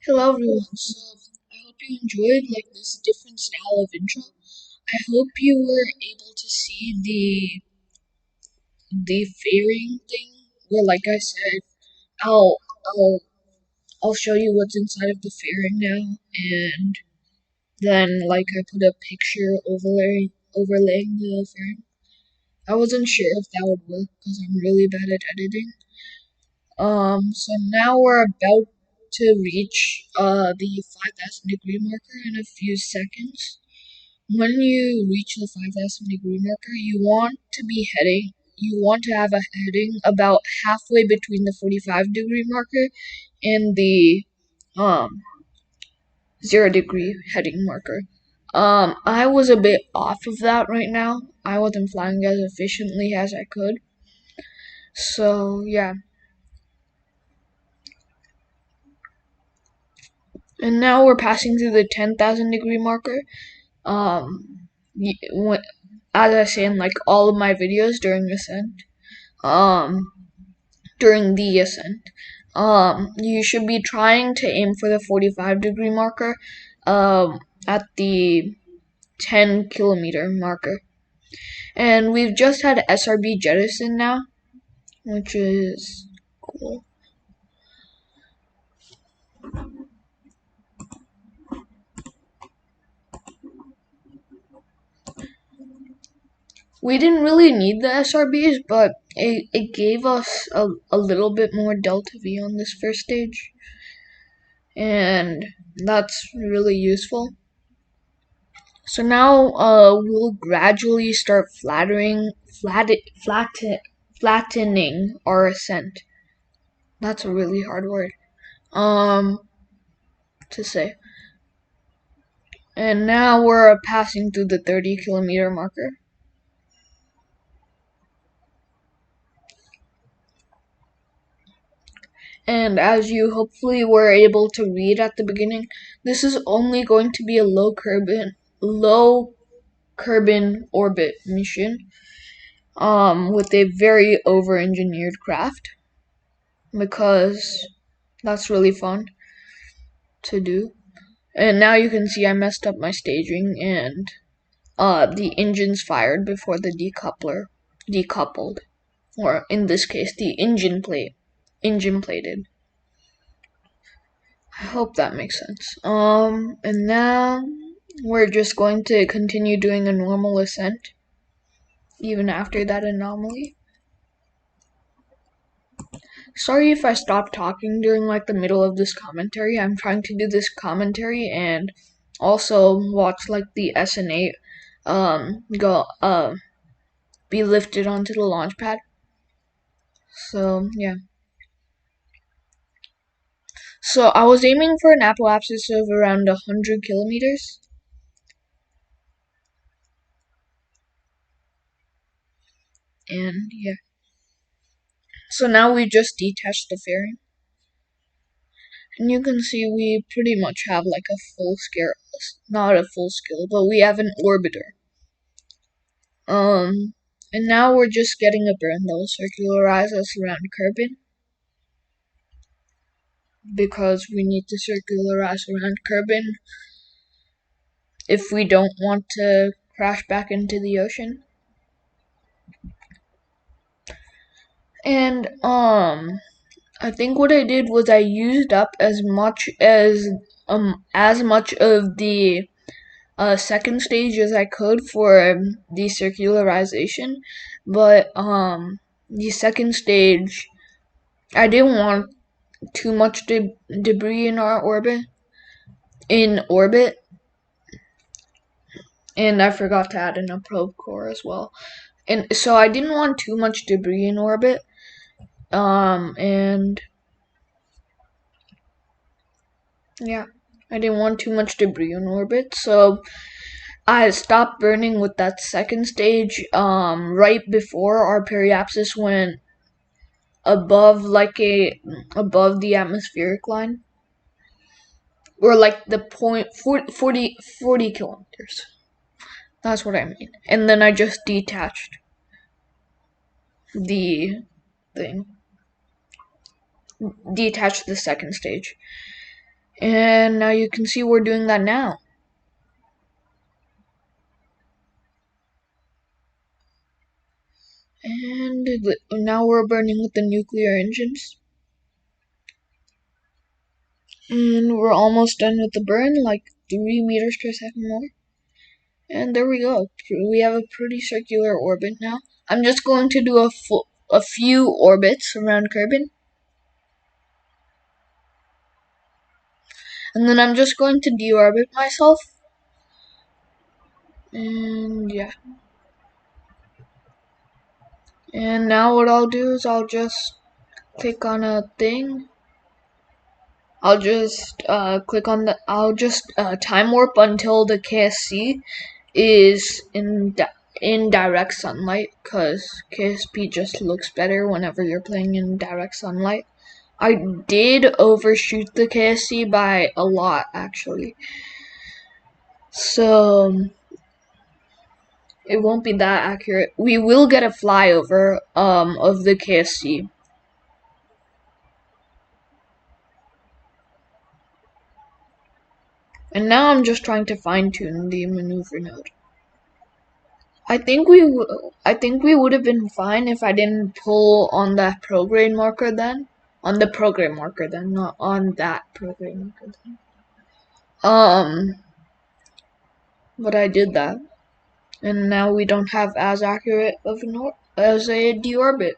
Hello everyone. So I hope you enjoyed this different style of intro. I hope you were able to see the fairing thing where I said I'll I'll I'll show you what's inside of the fairing now, and then I put a picture overlaying the fairing. I wasn't sure if that would work because I'm really bad at editing. So now we're about to reach the 5,000 degree marker in a few seconds. When you reach the 5,000 degree marker, you want to have a heading about halfway between the 45 degree marker and the um 0 degree heading marker. I was a bit off of that right now. I wasn't flying as efficiently as I could. So yeah. And now we're passing through the 10,000 degree marker. Um, as I say in all of my videos um, during the ascent, you should be trying to aim for the 45 degree marker, at the 10 kilometer marker. And we've just had SRB jettison now, which is cool. We didn't really need the SRBs, but it gave us a little bit more delta V on this first stage, and that's really useful. So now we'll gradually start flattening our ascent. That's a really hard word to say. And now we're passing through the 30 kilometer marker. And as you hopefully were able to read at the beginning, this is only going to be a low Kerbal orbit mission, with a very over-engineered craft, because that's really fun to do. And now you can see I messed up my staging, and the engines fired before the decoupled, or in this case, the engine plated. I hope that makes sense. And now we're just going to continue doing a normal ascent, even after that anomaly. Sorry if I stopped talking during the middle of this commentary. I'm trying to do this commentary and also watch the SN8 go be lifted onto the launch pad. So yeah. So I was aiming for an apoapsis of around 100 kilometers. And yeah. So now we just detached the fairing. And you can see we pretty much have a full scale, not a full scale, but we have an orbiter. And now we're just getting a burn that will circularize us around Kerbin, because we need to circularize around Kerbin if we don't want to crash back into the ocean. And I think what I did was I used up as much of the second stage as I could for the circularization, but the second stage, I didn't want too much debris in our orbit, and I forgot to add in a probe core as well, and so I didn't want too much debris in orbit, and yeah, I didn't want too much debris in orbit, so I stopped burning with that second stage right before our periapsis went above above the atmospheric line, or the point 40 kilometers. That's what I mean. And then I just detached the thing, detached the second stage. And now you can see we're doing that now. And now we're burning with the nuclear engines. And we're almost done with the burn, like 3 meters per second more. And there we go. We have a pretty circular orbit now. I'm just going to do a few orbits around Kerbin. And then I'm just going to deorbit myself. And yeah. And now what I'll do is I'll just click on a thing. I'll just I'll just time warp until the KSC is in direct sunlight, because KSP just looks better whenever you're playing in direct sunlight. I did overshoot the KSC by a lot, actually. So it won't be that accurate. We will get a flyover of the KSC. And now I'm just trying to fine tune the maneuver node. I think we would have been fine if I didn't pull on that program marker then. On the program marker then, not on that program marker then. But I did that. And now we don't have as accurate of as a deorbit.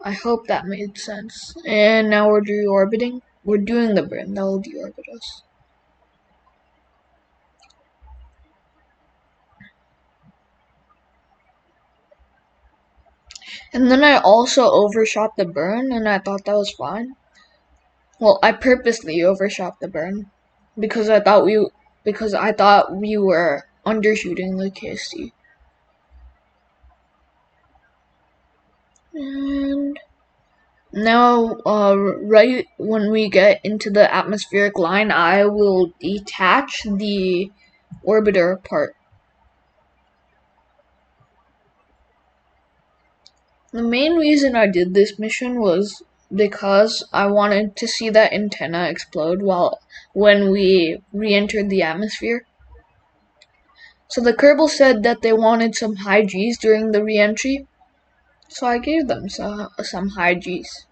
I hope that made sense. And now we're deorbiting. We're doing the burn. That will deorbit us. And then I also overshot the burn, and I thought that was fine. Well, I purposely overshot the burn because I thought we were undershooting the KST. And now, right when we get into the atmospheric line, I will detach the orbiter part. The main reason I did this mission was because I wanted to see that antenna explode when we re-entered the atmosphere. So the Kerbal said that they wanted some high Gs during the re-entry, so I gave them some high Gs.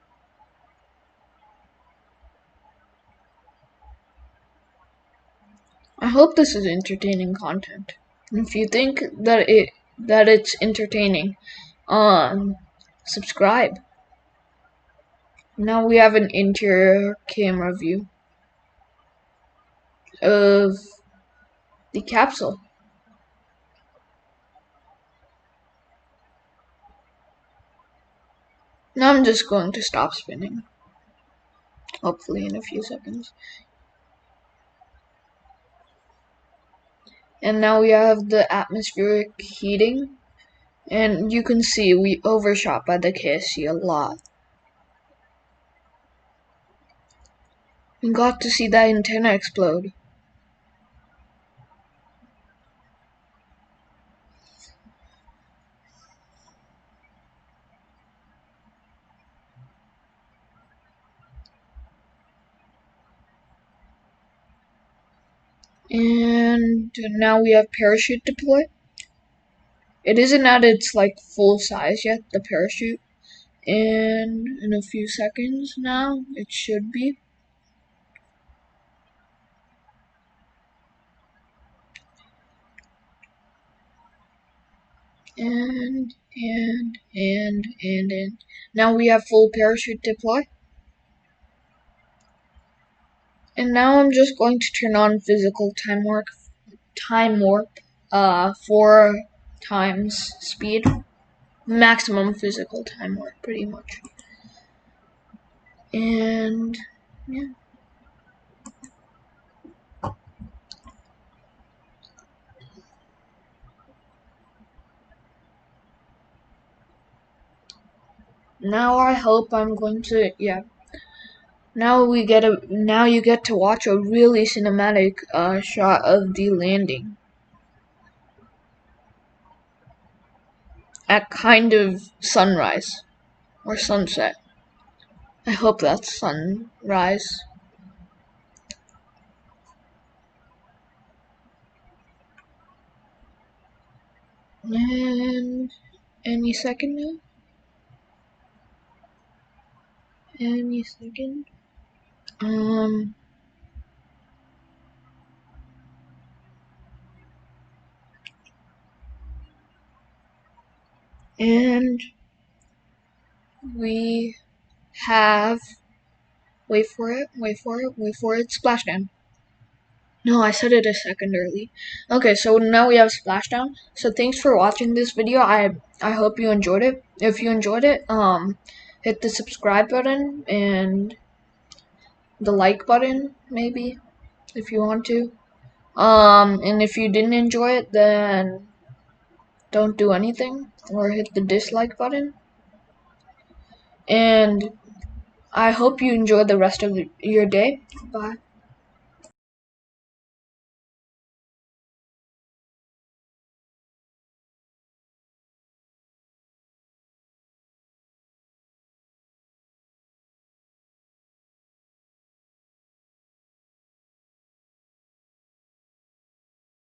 I hope this is entertaining content. If you think that it's entertaining, subscribe. Now we have an interior camera view of the capsule. Now I'm just going to stop spinning. Hopefully in a few seconds. And now we have the atmospheric heating. And you can see we overshot by the KSC a lot. We got to see that antenna explode. And now we have parachute deploy. It isn't at its full size yet, the parachute. And in a few seconds now, it should be. And now we have full parachute deploy. And now I'm just going to turn on physical time warp 4 times speed. Maximum physical time warp, pretty much. And yeah. Now I hope I'm going to Now you get to watch a really cinematic shot of the landing at kind of sunrise or sunset. I hope that's sunrise. And any second now. Any second. And we have, wait for it, splashdown. No, I said it a second early. Okay, so now we have splashdown. So thanks for watching this video. I hope you enjoyed it. If you enjoyed it, hit the subscribe button and the like button, maybe, if you want to. And if you didn't enjoy it, then don't do anything or hit the dislike button. And I hope you enjoy the rest of your day. Bye.